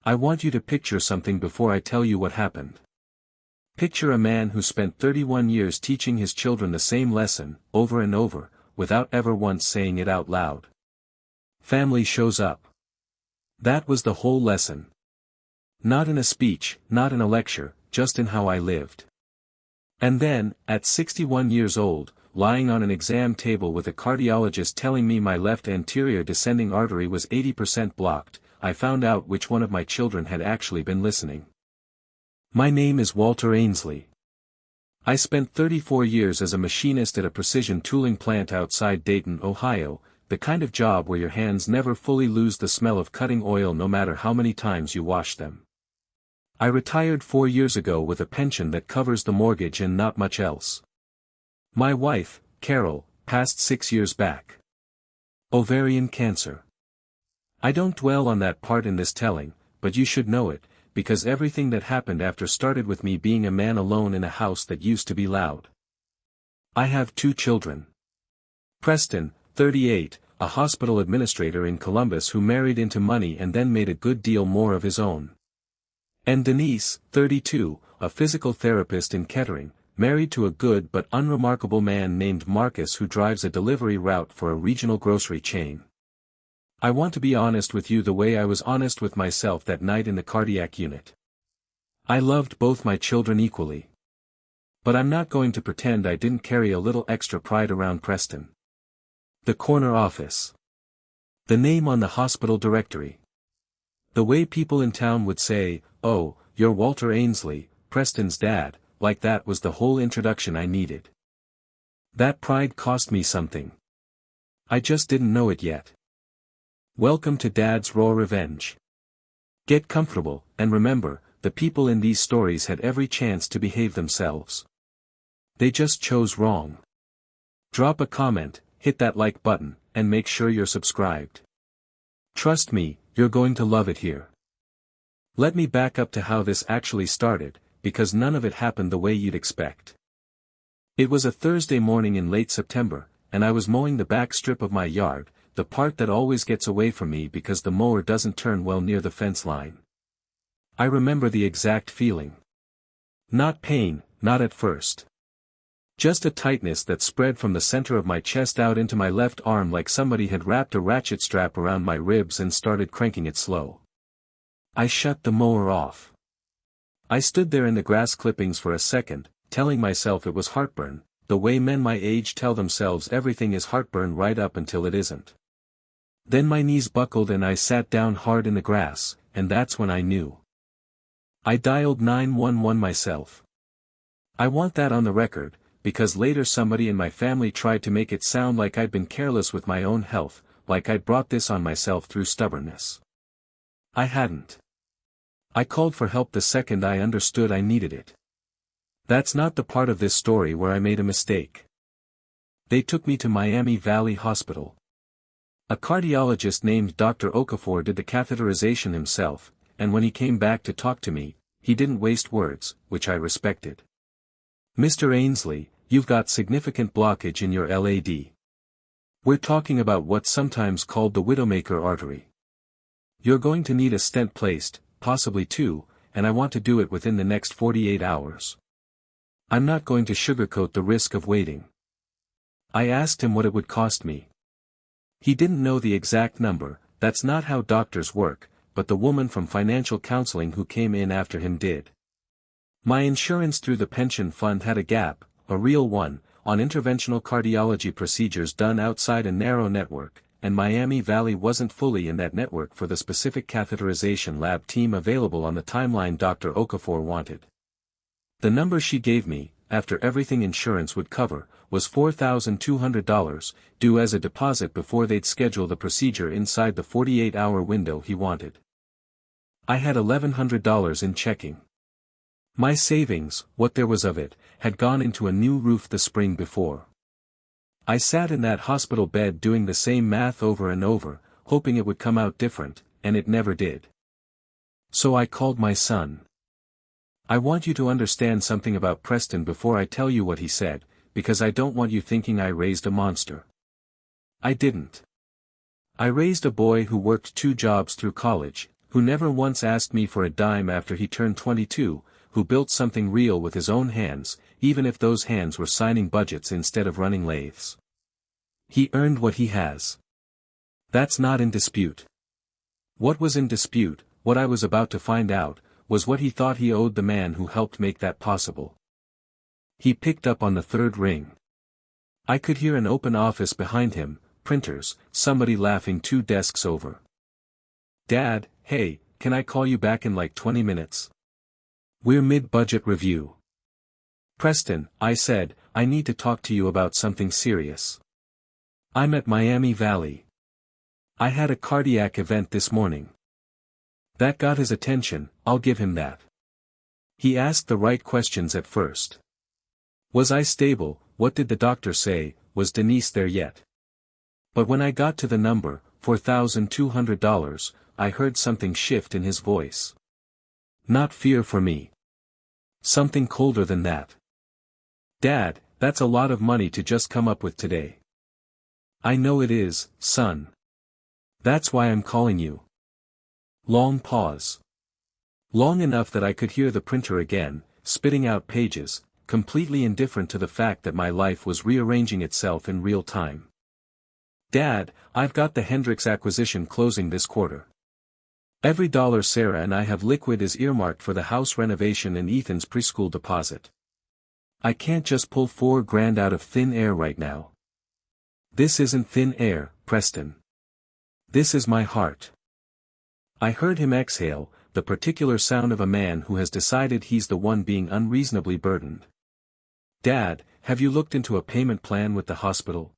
I want you to picture something before I tell you what happened. Picture a man who spent 31 years teaching his children the same lesson, over and over, without ever once saying it out loud. Family shows up. That was the whole lesson. Not in a speech, not in a lecture, just in how I lived. And then, at 61 years old, lying on an exam table with a cardiologist telling me my left anterior descending artery was 80% blocked, I found out which one of my children had actually been listening. My name is Walter Ainsley. I spent 34 years as a machinist at a precision tooling plant outside Dayton, Ohio, the kind of job where your hands never fully lose the smell of cutting oil no matter how many times you wash them. I retired 4 years ago with a pension that covers the mortgage and not much else. My wife, Carol, passed 6 years back. Ovarian cancer. I don't dwell on that part in this telling, but you should know it, because everything that happened after started with me being a man alone in a house that used to be loud. I have 2 children. Preston, 38, a hospital administrator in Columbus who married into money and then made a good deal more of his own. And Denise, 32, a physical therapist in Kettering, married to a good but unremarkable man named Marcus who drives a delivery route for a regional grocery chain. I want to be honest with you the way I was honest with myself that night in the cardiac unit. I loved both my children equally. But I'm not going to pretend I didn't carry a little extra pride around Preston. The corner office. The name on the hospital directory. The way people in town would say, "Oh, you're Walter Ainsley, Preston's dad," like that was the whole introduction I needed. That pride cost me something. I just didn't know it yet. Welcome to Dad's Raw Revenge. Get comfortable, and remember, the people in these stories had every chance to behave themselves. They just chose wrong. Drop a comment, hit that like button, and make sure you're subscribed. Trust me, you're going to love it here. Let me back up to how this actually started, because none of it happened the way you'd expect. It was a Thursday morning in late September, and I was mowing the back strip of my yard, the part that always gets away from me because the mower doesn't turn well near the fence line. I remember the exact feeling. Not pain, not at first. Just a tightness that spread from the center of my chest out into my left arm like somebody had wrapped a ratchet strap around my ribs and started cranking it slow. I shut the mower off. I stood there in the grass clippings for a second, telling myself it was heartburn, the way men my age tell themselves everything is heartburn right up until it isn't. Then my knees buckled and I sat down hard in the grass, and that's when I knew. I dialed 911 myself. I want that on the record, because later somebody in my family tried to make it sound like I'd been careless with my own health, like I'd brought this on myself through stubbornness. I hadn't. I called for help the second I understood I needed it. That's not the part of this story where I made a mistake. They took me to Miami Valley Hospital. A cardiologist named Dr. Okafor did the catheterization himself, and when he came back to talk to me, he didn't waste words, which I respected. "Mr. Ainsley, you've got significant blockage in your LAD. We're talking about what's sometimes called the widowmaker artery. You're going to need a stent placed, possibly 2, and I want to do it within the next 48 hours. I'm not going to sugarcoat the risk of waiting." I asked him what it would cost me. He didn't know the exact number, that's not how doctors work, but the woman from financial counseling who came in after him did. My insurance through the pension fund had a gap, a real one, on interventional cardiology procedures done outside a narrow network, and Miami Valley wasn't fully in that network for the specific catheterization lab team available on the timeline Dr. Okafor wanted. The number she gave me, after everything insurance would cover, was $4,200, due as a deposit before they'd schedule the procedure inside the 48-hour window he wanted. I had $1,100 in checking. My savings, what there was of it, had gone into a new roof the spring before. I sat in that hospital bed doing the same math over and over, hoping it would come out different, and it never did. So I called my son. "I want you to understand something about Preston before I tell you what he said, because I don't want you thinking I raised a monster. I didn't. I raised a boy who worked 2 jobs through college, Who never once asked me for a dime after he turned 22, who built something real with his own hands, even if those hands were signing budgets instead of running lathes. He earned what he has. That's not in dispute. What was in dispute, what I was about to find out, was what he thought he owed the man who helped make that possible. He picked up on the third ring. I could hear an open office behind him, printers, somebody laughing 2 desks over. "Dad, hey, can I call you back in like 20 minutes? We're mid-budget review." "Preston," I said, "I need to talk to you about something serious. I'm at Miami Valley. I had a cardiac event this morning." That got his attention, I'll give him that. He asked the right questions at first. Was I stable? What did the doctor say? Was Denise there yet? But when I got to the number, $4,200, I heard something shift in his voice. Not fear for me. Something colder than that. "Dad, that's a lot of money to just come up with today." "I know it is, son. That's why I'm calling you." Long pause. Long enough that I could hear the printer again, spitting out pages, completely indifferent to the fact that my life was rearranging itself in real time. "Dad, I've got the Hendricks acquisition closing this quarter. Every dollar Sarah and I have liquid is earmarked for the house renovation and Ethan's preschool deposit. I can't just pull $4,000 out of thin air right now." "This isn't thin air, Preston. This is my heart." I heard him exhale, the particular sound of a man who has decided he's the one being unreasonably burdened. "Dad, have you looked into a payment plan with the hospital?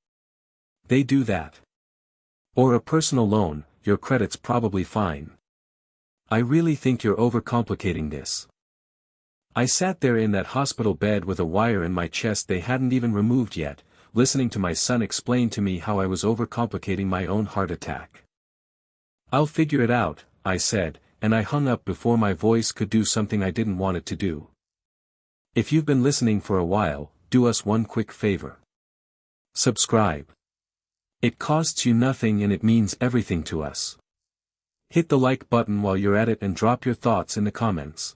They do that. Or a personal loan, your credit's probably fine. I really think you're overcomplicating this." I sat there in that hospital bed with a wire in my chest they hadn't even removed yet, listening to my son explain to me how I was overcomplicating my own heart attack. "I'll figure it out," I said, and I hung up before my voice could do something I didn't want it to do. If you've been listening for a while, do us one quick favor. Subscribe. It costs you nothing and it means everything to us. Hit the like button while you're at it and drop your thoughts in the comments.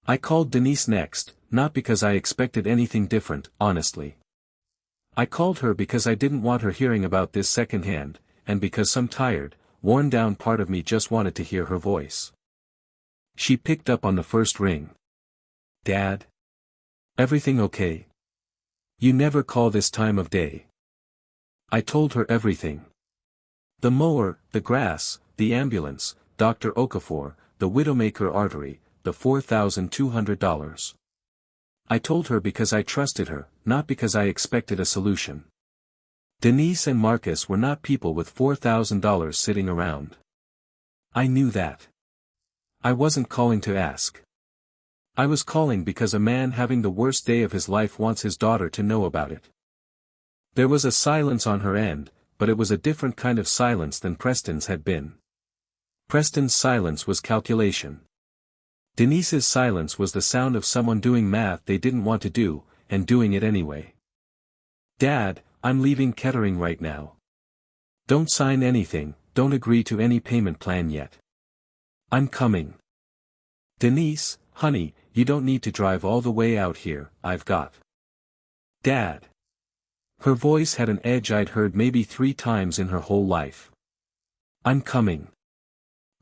I called Denise next, not because I expected anything different, honestly. I called her because I didn't want her hearing about this secondhand, and because some tired, worn-down part of me just wanted to hear her voice. She picked up on the first ring. "Dad? Everything okay? You never call this time of day." I told her everything. The mower, the grass, the ambulance, Dr. Okafor, the Widowmaker artery, the $4,200. I told her because I trusted her, not because I expected a solution. Denise and Marcus were not people with $4,000 sitting around. I knew that. I wasn't calling to ask. I was calling because a man having the worst day of his life wants his daughter to know about it. There was a silence on her end, but it was a different kind of silence than Preston's had been. Preston's silence was calculation. Denise's silence was the sound of someone doing math they didn't want to do, and doing it anyway. "Dad, I'm leaving Kettering right now. Don't sign anything, don't agree to any payment plan yet. I'm coming." "Denise, honey, you don't need to drive all the way out here, I've got." "Dad." Her voice had an edge I'd heard maybe 3 times in her whole life. "I'm coming.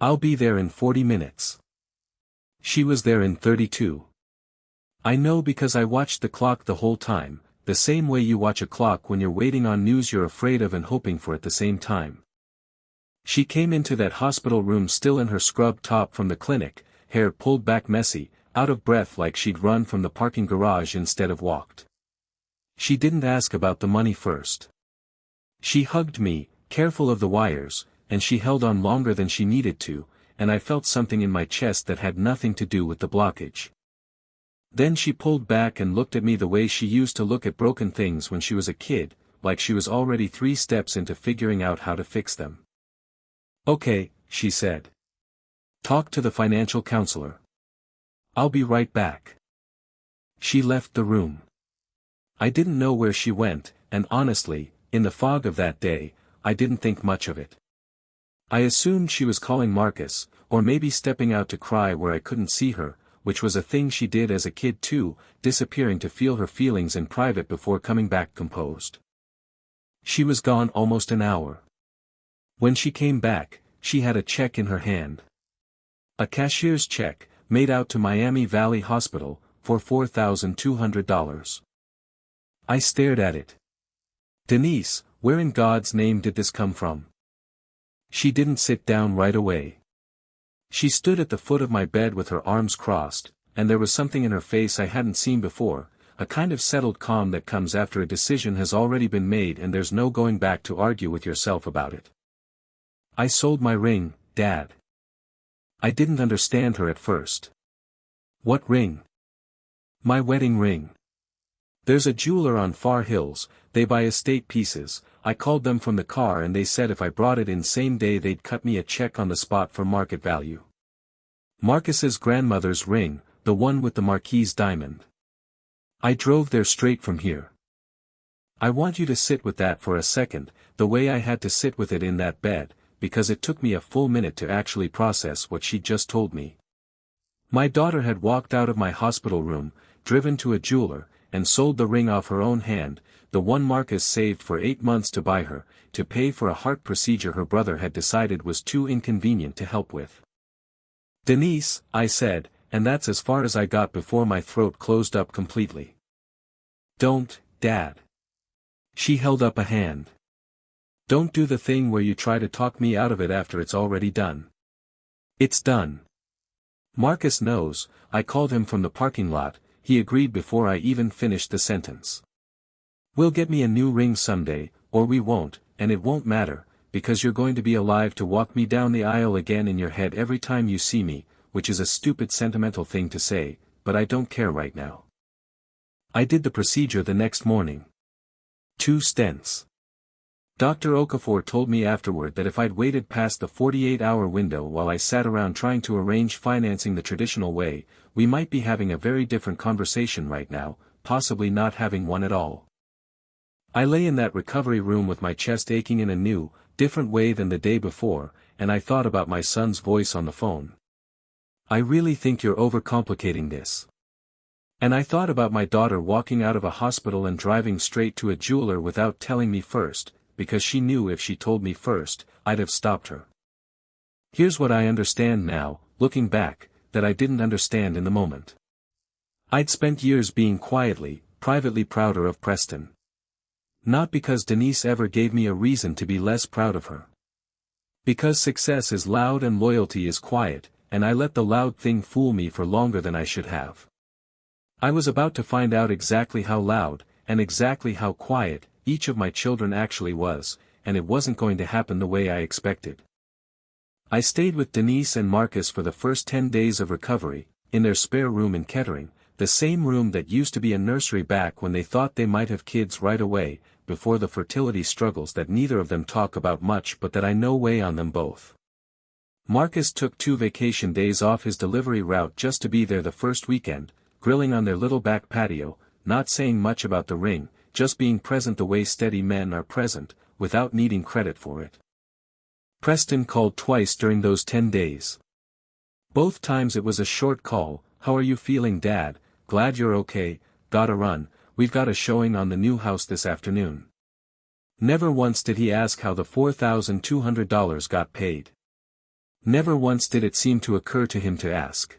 I'll be there in 40 minutes. She was there in 32. I know because I watched the clock the whole time, the same way you watch a clock when you're waiting on news you're afraid of and hoping for at the same time. She came into that hospital room still in her scrub top from the clinic, hair pulled back messy, out of breath like she'd run from the parking garage instead of walked. She didn't ask about the money first. She hugged me, careful of the wires, and she held on longer than she needed to, and I felt something in my chest that had nothing to do with the blockage. Then she pulled back and looked at me the way she used to look at broken things when she was a kid, like she was already 3 steps into figuring out how to fix them. "Okay," she said. "Talk to the financial counselor. I'll be right back." She left the room. I didn't know where she went, and honestly, in the fog of that day, I didn't think much of it. I assumed she was calling Marcus, or maybe stepping out to cry where I couldn't see her, which was a thing she did as a kid too, disappearing to feel her feelings in private before coming back composed. She was gone almost an hour. When she came back, she had a check in her hand. A cashier's check, made out to Miami Valley Hospital, for $4,200. I stared at it. Denise, where in God's name did this come from? She didn't sit down right away. She stood at the foot of my bed with her arms crossed, and there was something in her face I hadn't seen before, a kind of settled calm that comes after a decision has already been made and there's no going back to argue with yourself about it. I sold my ring, Dad. I didn't understand her at first. What ring? My wedding ring. There's a jeweler on Far Hills, they buy estate pieces. I called them from the car and they said if I brought it in same day they'd cut me a check on the spot for market value. Marcus's grandmother's ring, the one with the Marquise diamond. I drove there straight from here. I want you to sit with that for a second, the way I had to sit with it in that bed, because it took me a full minute to actually process what she'd just told me. My daughter had walked out of my hospital room, driven to a jeweler, and sold the ring off her own hand, the one Marcus saved for 8 months to buy her, to pay for a heart procedure her brother had decided was too inconvenient to help with. Denise, I said, and that's as far as I got before my throat closed up completely. Don't, Dad. She held up a hand. Don't do the thing where you try to talk me out of it after it's already done. It's done. Marcus knows, I called him from the parking lot, he agreed before I even finished the sentence. We'll get me a new ring someday, or we won't, and it won't matter, because you're going to be alive to walk me down the aisle again in your head every time you see me, which is a stupid sentimental thing to say, but I don't care right now. I did the procedure the next morning. 2 stents. Dr. Okafor told me afterward that if I'd waited past the 48-hour window while I sat around trying to arrange financing the traditional way, we might be having a very different conversation right now, possibly not having one at all. I lay in that recovery room with my chest aching in a new, different way than the day before, and I thought about my son's voice on the phone. I really think you're overcomplicating this. And I thought about my daughter walking out of a hospital and driving straight to a jeweler without telling me first, because she knew if she told me first, I'd have stopped her. Here's what I understand now, looking back, that I didn't understand in the moment. I'd spent years being quietly, privately prouder of Preston. Not because Denise ever gave me a reason to be less proud of her. Because success is loud and loyalty is quiet, and I let the loud thing fool me for longer than I should have. I was about to find out exactly how loud, and exactly how quiet, each of my children actually was, and it wasn't going to happen the way I expected. I stayed with Denise and Marcus for the first 10 days of recovery, in their spare room in Kettering, the same room that used to be a nursery back when they thought they might have kids right away, before the fertility struggles that neither of them talk about much but that I know weigh on them both. Marcus took 2 vacation days off his delivery route just to be there the first weekend, grilling on their little back patio, not saying much about the ring, just being present the way steady men are present, without needing credit for it. Preston called twice during those 10 days. Both times it was a short call, "How are you feeling, Dad? Glad you're okay, gotta run, we've got a showing on the new house this afternoon." Never once did he ask how the $4,200 got paid. Never once did it seem to occur to him to ask.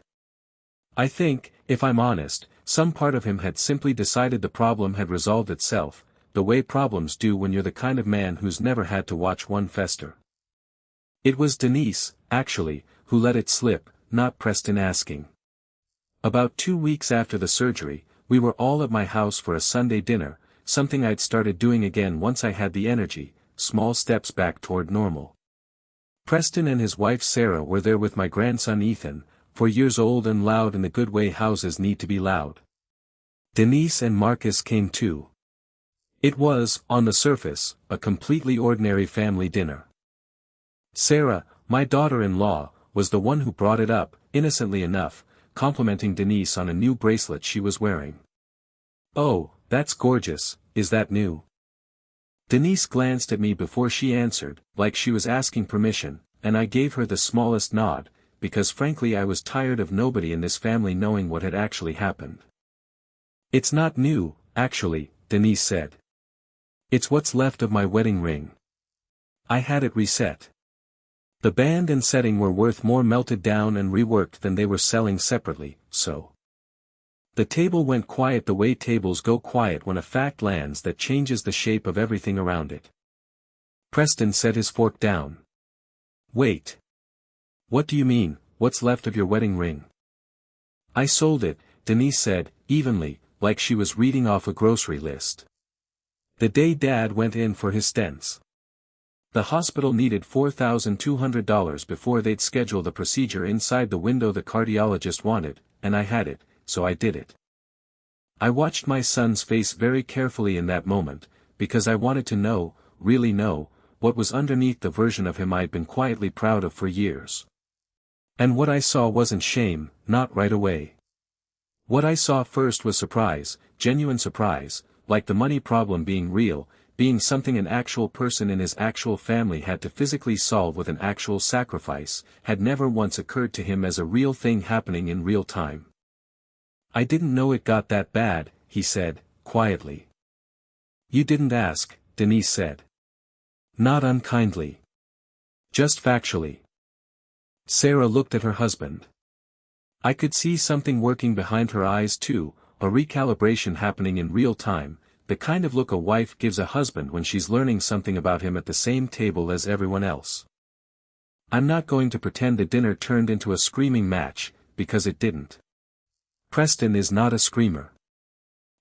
I think, if I'm honest, some part of him had simply decided the problem had resolved itself, the way problems do when you're the kind of man who's never had to watch one fester. It was Denise, actually, who let it slip, not Preston asking. About 2 weeks after the surgery, we were all at my house for a Sunday dinner, something I'd started doing again once I had the energy, small steps back toward normal. Preston and his wife Sarah were there with my grandson Ethan, 4 years old and loud in the good way houses need to be loud. Denise and Marcus came too. It was, on the surface, a completely ordinary family dinner. Sarah, my daughter-in-law, was the one who brought it up, innocently enough, complimenting Denise on a new bracelet she was wearing. "Oh, that's gorgeous, is that new?" Denise glanced at me before she answered, like she was asking permission, and I gave her the smallest nod, because frankly I was tired of nobody in this family knowing what had actually happened. "It's not new, actually," Denise said. "It's what's left of my wedding ring. I had it reset. The band and setting were worth more melted down and reworked than they were selling separately, so." The table went quiet the way tables go quiet when a fact lands that changes the shape of everything around it. Preston set his fork down. "Wait. What do you mean, what's left of your wedding ring?" "I sold it," Denise said, evenly, like she was reading off a grocery list. "The day Dad went in for his stents. The hospital needed $4,200 before they'd schedule the procedure inside the window the cardiologist wanted, and I had it, so I did it." I watched my son's face very carefully in that moment, because I wanted to know, really know, what was underneath the version of him I'd been quietly proud of for years. And what I saw wasn't shame, not right away. What I saw first was surprise, genuine surprise, like the money problem being real, being something an actual person in his actual family had to physically solve with an actual sacrifice, had never once occurred to him as a real thing happening in real time. "I didn't know it got that bad," he said, quietly. "You didn't ask," Denise said. Not unkindly. Just factually. Sarah looked at her husband. I could see something working behind her eyes too, a recalibration happening in real time, the kind of look a wife gives a husband when she's learning something about him at the same table as everyone else. I'm not going to pretend the dinner turned into a screaming match, because it didn't. Preston is not a screamer.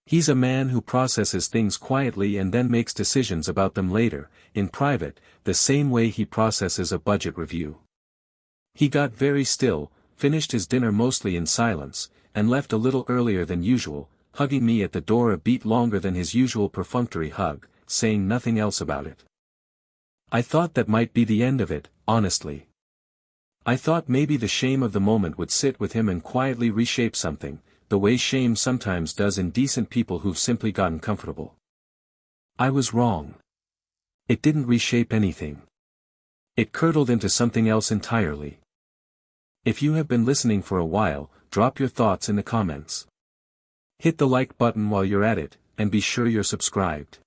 He's a man who processes things quietly and then makes decisions about them later, in private, the same way he processes a budget review. He got very still, finished his dinner mostly in silence, and left a little earlier than usual, hugging me at the door a beat longer than his usual perfunctory hug, saying nothing else about it. I thought that might be the end of it, honestly. I thought maybe the shame of the moment would sit with him and quietly reshape something, the way shame sometimes does in decent people who've simply gotten comfortable. I was wrong. It didn't reshape anything. It curdled into something else entirely. If you have been listening for a while, drop your thoughts in the comments. Hit the like button while you're at it, and be sure you're subscribed.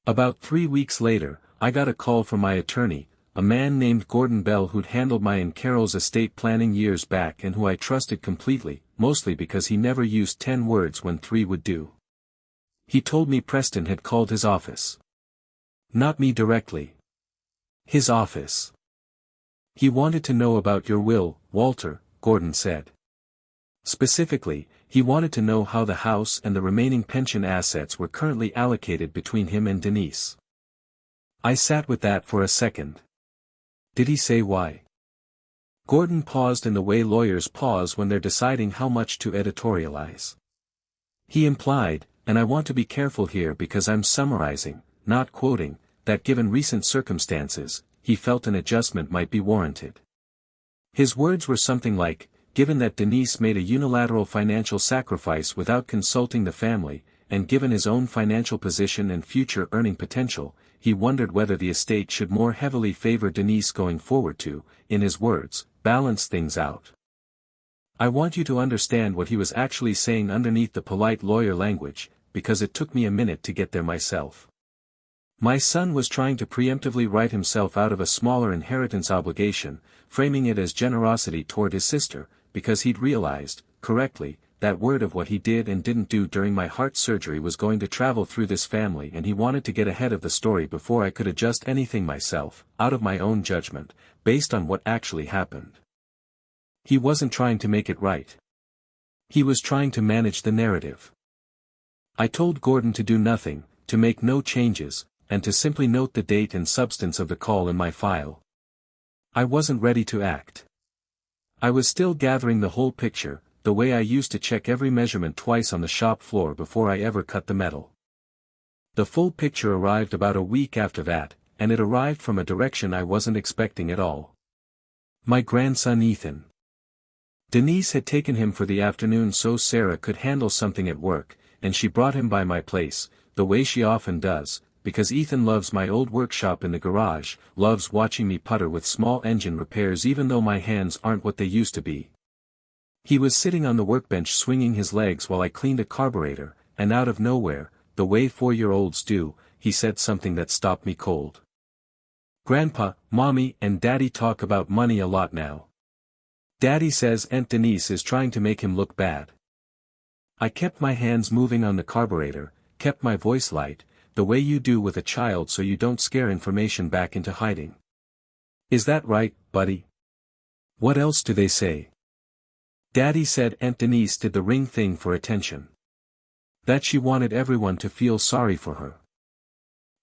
About 3 weeks later, I got a call from my attorney, a man named Gordon Bell who'd handled my and Carol's estate planning years back and who I trusted completely, mostly because he never used 10 words when 3 would do. He told me Preston had called his office. Not me directly. His office. He wanted to know about your will, Walter, Gordon said. Specifically, he wanted to know how the house and the remaining pension assets were currently allocated between him and Denise. I sat with that for a second. Did he say why? Gordon paused in the way lawyers pause when they're deciding how much to editorialize. He implied, and I want to be careful here because I'm summarizing, not quoting, that given recent circumstances, he felt an adjustment might be warranted. His words were something like, given that Denise made a unilateral financial sacrifice without consulting the family, and given his own financial position and future earning potential, he wondered whether the estate should more heavily favor Denise going forward to, in his words, balance things out. I want you to understand what he was actually saying underneath the polite lawyer language, because it took me a minute to get there myself. My son was trying to preemptively write himself out of a smaller inheritance obligation, framing it as generosity toward his sister, because he'd realized, correctly, that word of what he did and didn't do during my heart surgery was going to travel through this family and he wanted to get ahead of the story before I could adjust anything myself, out of my own judgment, based on what actually happened. He wasn't trying to make it right. He was trying to manage the narrative. I told Gordon to do nothing, to make no changes, and to simply note the date and substance of the call in my file. I wasn't ready to act. I was still gathering the whole picture, the way I used to check every measurement twice on the shop floor before I ever cut the metal. The full picture arrived about a week after that, and it arrived from a direction I wasn't expecting at all. My grandson Ethan. Denise had taken him for the afternoon so Sarah could handle something at work, and she brought him by my place, the way she often does, because Ethan loves my old workshop in the garage, loves watching me putter with small engine repairs even though my hands aren't what they used to be. He was sitting on the workbench swinging his legs while I cleaned a carburetor, and out of nowhere, the way 4-year-olds do, he said something that stopped me cold. "Grandpa, Mommy, and Daddy talk about money a lot now. Daddy says Aunt Denise is trying to make him look bad." I kept my hands moving on the carburetor, kept my voice light, the way you do with a child so you don't scare information back into hiding. "Is that right, buddy? What else do they say?" "Daddy said Aunt Denise did the ring thing for attention. That she wanted everyone to feel sorry for her."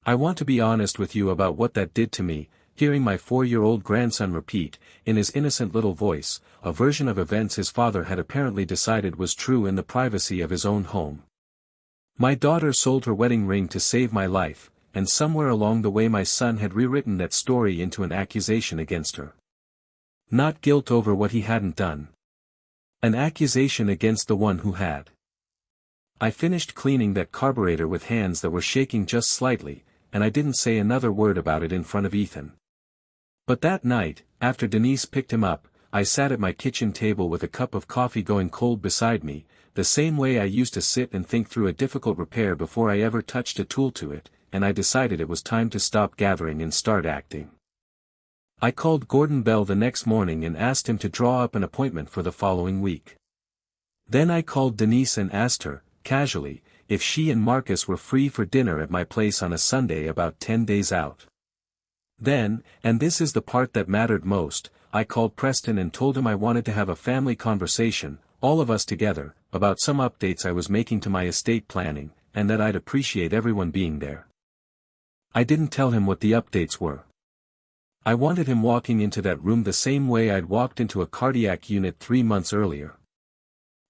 I want to be honest with you about what that did to me, hearing my 4-year-old grandson repeat, in his innocent little voice, a version of events his father had apparently decided was true in the privacy of his own home. My daughter sold her wedding ring to save my life, and somewhere along the way my son had rewritten that story into an accusation against her. Not guilt over what he hadn't done. An accusation against the one who had. I finished cleaning that carburetor with hands that were shaking just slightly, and I didn't say another word about it in front of Ethan. But that night, after Denise picked him up, I sat at my kitchen table with a cup of coffee going cold beside me, the same way I used to sit and think through a difficult repair before I ever touched a tool to it, and I decided it was time to stop gathering and start acting. I called Gordon Bell the next morning and asked him to draw up an appointment for the following week. Then I called Denise and asked her, casually, if she and Marcus were free for dinner at my place on a Sunday about 10 days out. Then, and this is the part that mattered most, I called Preston and told him I wanted to have a family conversation, all of us together, about some updates I was making to my estate planning, and that I'd appreciate everyone being there. I didn't tell him what the updates were. I wanted him walking into that room the same way I'd walked into a cardiac unit 3 months earlier.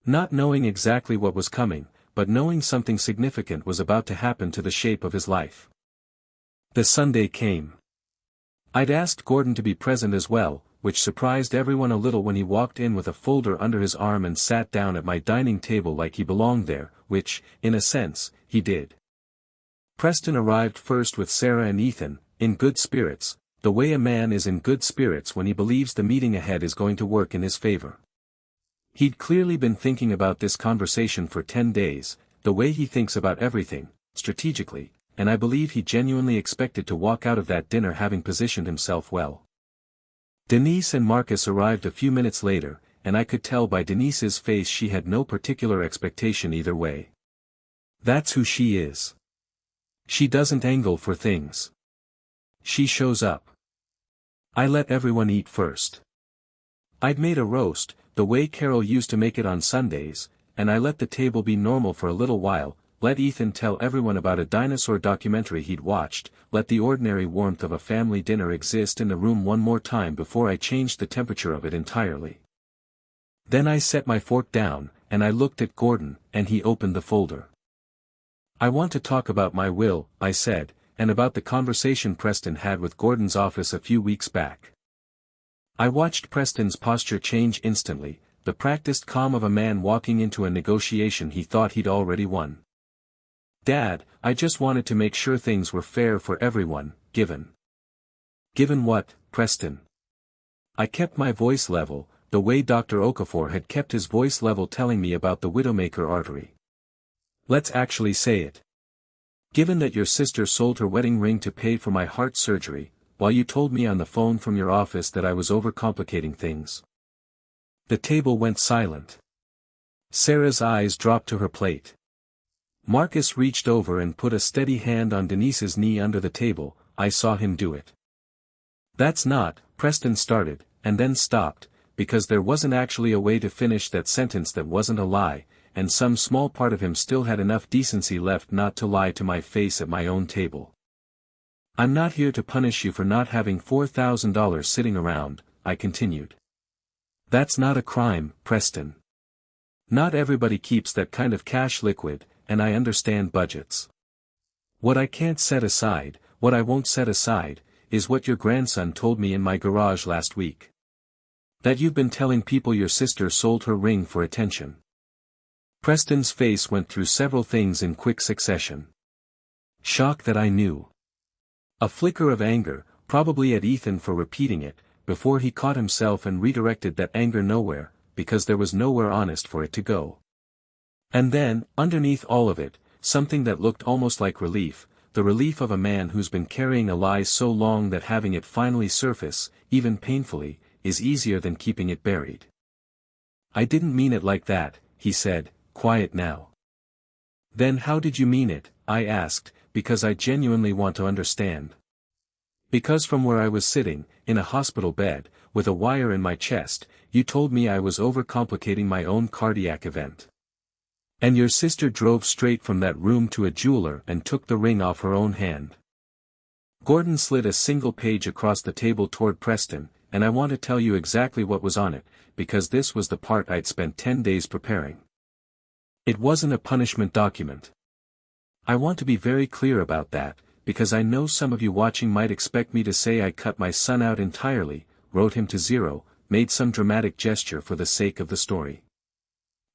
Not knowing exactly what was coming, but knowing something significant was about to happen to the shape of his life. The Sunday came. I'd asked Gordon to be present as well, which surprised everyone a little when he walked in with a folder under his arm and sat down at my dining table like he belonged there, which, in a sense, he did. Preston arrived first with Sarah and Ethan, in good spirits, the way a man is in good spirits when he believes the meeting ahead is going to work in his favor. He'd clearly been thinking about this conversation for 10 days, the way he thinks about everything, strategically, and I believe he genuinely expected to walk out of that dinner having positioned himself well. Denise and Marcus arrived a few minutes later, and I could tell by Denise's face she had no particular expectation either way. That's who she is. She doesn't angle for things. She shows up. I let everyone eat first. I'd made a roast, the way Carol used to make it on Sundays, and I let the table be normal for a little while, let Ethan tell everyone about a dinosaur documentary he'd watched, let the ordinary warmth of a family dinner exist in the room one more time before I changed the temperature of it entirely. Then I set my fork down, and I looked at Gordon, and he opened the folder. "I want to talk about my will," I said, and about the conversation Preston had with Gordon's office a few weeks back. I watched Preston's posture change instantly, the practiced calm of a man walking into a negotiation he thought he'd already won. "Dad, I just wanted to make sure things were fair for everyone, given." "Given what, Preston?" I kept my voice level, the way Dr. Okafor had kept his voice level telling me about the widowmaker artery. "Let's actually say it. Given that your sister sold her wedding ring to pay for my heart surgery, while you told me on the phone from your office that I was overcomplicating things." The table went silent. Sarah's eyes dropped to her plate. Marcus reached over and put a steady hand on Denise's knee under the table. I saw him do it. "That's not," Preston started, and then stopped, because there wasn't actually a way to finish that sentence that wasn't a lie, and some small part of him still had enough decency left not to lie to my face at my own table. "I'm not here to punish you for not having $4,000 sitting around," I continued. "That's not a crime, Preston. Not everybody keeps that kind of cash liquid, and I understand budgets. What I can't set aside, what I won't set aside, is what your grandson told me in my garage last week. That you've been telling people your sister sold her ring for attention." Preston's face went through several things in quick succession. Shock that I knew. A flicker of anger, probably at Ethan for repeating it, before he caught himself and redirected that anger nowhere, because there was nowhere honest for it to go. And then, underneath all of it, something that looked almost like relief, the relief of a man who's been carrying a lie so long that having it finally surface, even painfully, is easier than keeping it buried. I didn't mean it like that, he said, quiet now. Then how did you mean it, I asked, because I genuinely want to understand. Because from where I was sitting, in a hospital bed, with a wire in my chest, you told me I was overcomplicating my own cardiac event. And your sister drove straight from that room to a jeweler and took the ring off her own hand. Gordon slid a single page across the table toward Preston, and I want to tell you exactly what was on it, because this was the part I'd spent 10 days preparing. It wasn't a punishment document. I want to be very clear about that, because I know some of you watching might expect me to say I cut my son out entirely, wrote him to zero, made some dramatic gesture for the sake of the story.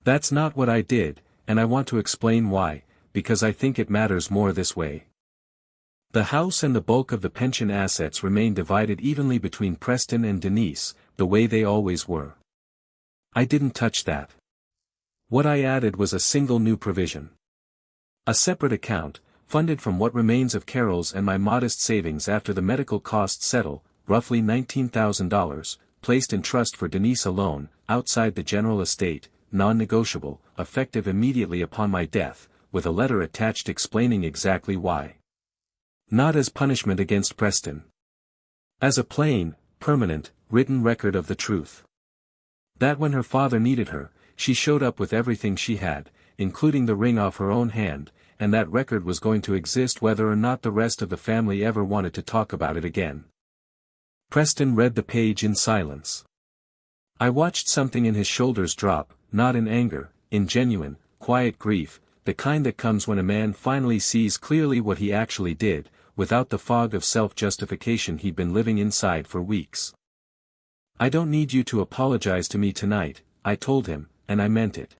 That's not what I did, and I want to explain why, because I think it matters more this way. The house and the bulk of the pension assets remain divided evenly between Preston and Denise, the way they always were. I didn't touch that. What I added was a single new provision. A separate account, funded from what remains of Carol's and my modest savings after the medical costs settle, roughly $19,000, placed in trust for Denise alone, outside the general estate, non-negotiable, effective immediately upon my death, with a letter attached explaining exactly why. Not as punishment against Preston. As a plain, permanent, written record of the truth. That when her father needed her, she showed up with everything she had, including the ring off her own hand, and that record was going to exist whether or not the rest of the family ever wanted to talk about it again. Preston read the page in silence. I watched something in his shoulders drop, not in anger, in genuine, quiet grief, the kind that comes when a man finally sees clearly what he actually did, without the fog of self-justification he'd been living inside for weeks. I don't need you to apologize to me tonight, I told him, and I meant it.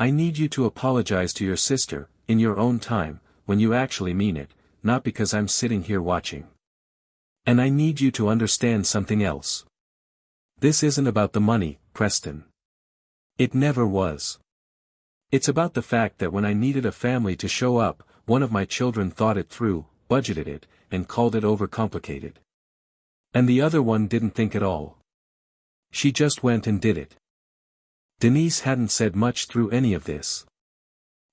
I need you to apologize to your sister, in your own time, when you actually mean it, not because I'm sitting here watching. And I need you to understand something else. This isn't about the money, Preston. It never was. It's about the fact that when I needed a family to show up, one of my children thought it through, budgeted it, and called it overcomplicated. And the other one didn't think at all. She just went and did it. Denise hadn't said much through any of this.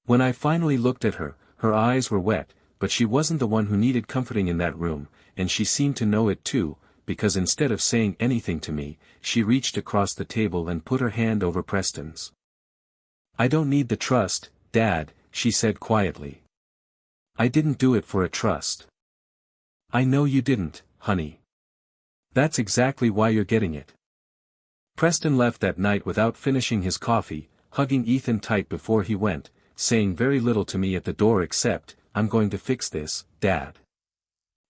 When I finally looked at her, her eyes were wet, but she wasn't the one who needed comforting in that room, and she seemed to know it too, because instead of saying anything to me, she reached across the table and put her hand over Preston's. I don't need the trust, Dad, she said quietly. I didn't do it for a trust. I know you didn't, honey. That's exactly why you're getting it. Preston left that night without finishing his coffee, hugging Ethan tight before he went, saying very little to me at the door except, I'm going to fix this, Dad.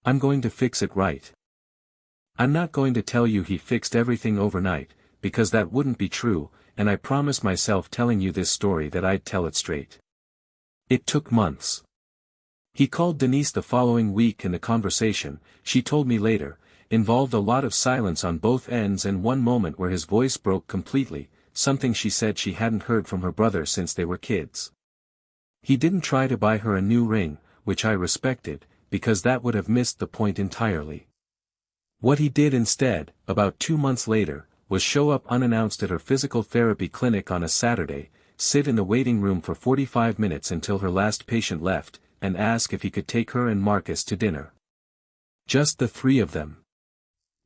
I'm going to fix it right. I'm not going to tell you he fixed everything overnight, because that wouldn't be true, and I promised myself telling you this story that I'd tell it straight. It took months. He called Denise the following week and the conversation, she told me later, involved a lot of silence on both ends and one moment where his voice broke completely, something she said she hadn't heard from her brother since they were kids. He didn't try to buy her a new ring, which I respected, because that would have missed the point entirely. What he did instead, about 2 months later, was show up unannounced at her physical therapy clinic on a Saturday, sit in the waiting room for 45 minutes until her last patient left, and ask if he could take her and Marcus to dinner. Just the three of them.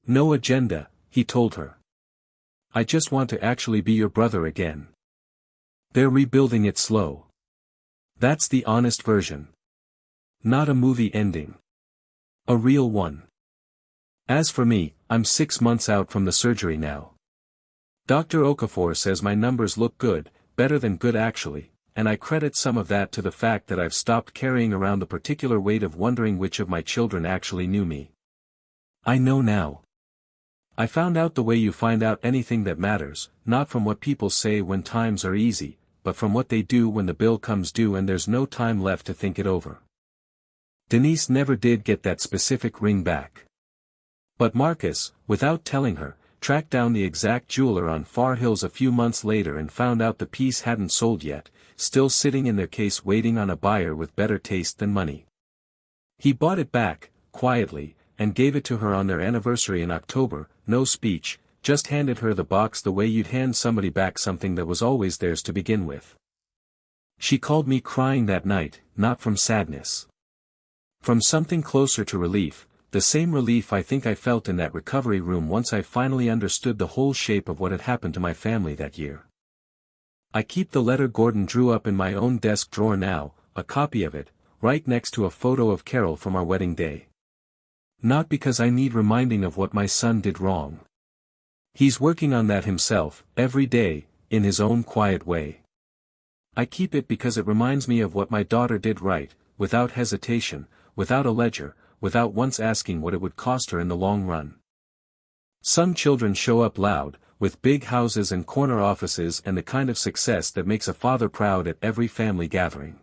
No agenda, he told her. I just want to actually be your brother again. They're rebuilding it slow. That's the honest version. Not a movie ending. A real one. As for me, I'm 6 months out from the surgery now. Dr. Okafor says my numbers look good, better than good actually, and I credit some of that to the fact that I've stopped carrying around the particular weight of wondering which of my children actually knew me. I know now. I found out the way you find out anything that matters, not from what people say when times are easy, but from what they do when the bill comes due and there's no time left to think it over. Denise never did get that specific ring back. But Marcus, without telling her, tracked down the exact jeweler on Far Hills a few months later and found out the piece hadn't sold yet, still sitting in their case waiting on a buyer with better taste than money. He bought it back, quietly, and gave it to her on their anniversary in October, no speech, just handed her the box the way you'd hand somebody back something that was always theirs to begin with. She called me crying that night, not from sadness. From something closer to relief, the same relief I think I felt in that recovery room once I finally understood the whole shape of what had happened to my family that year. I keep the letter Gordon drew up in my own desk drawer now, a copy of it, right next to a photo of Carol from our wedding day. Not because I need reminding of what my son did wrong. He's working on that himself, every day, in his own quiet way. I keep it because it reminds me of what my daughter did right, without hesitation, without a ledger, without once asking what it would cost her in the long run. Some children show up loud, with big houses and corner offices and the kind of success that makes a father proud at every family gathering.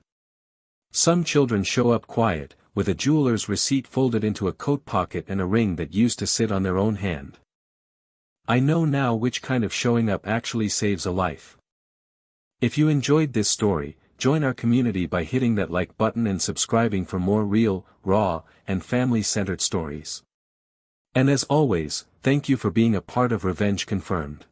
Some children show up quiet, with a jeweler's receipt folded into a coat pocket and a ring that used to sit on their own hand. I know now which kind of showing up actually saves a life. If you enjoyed this story, join our community by hitting that like button and subscribing for more real, raw, and family-centered stories. And as always, thank you for being a part of Revenge Confirmed.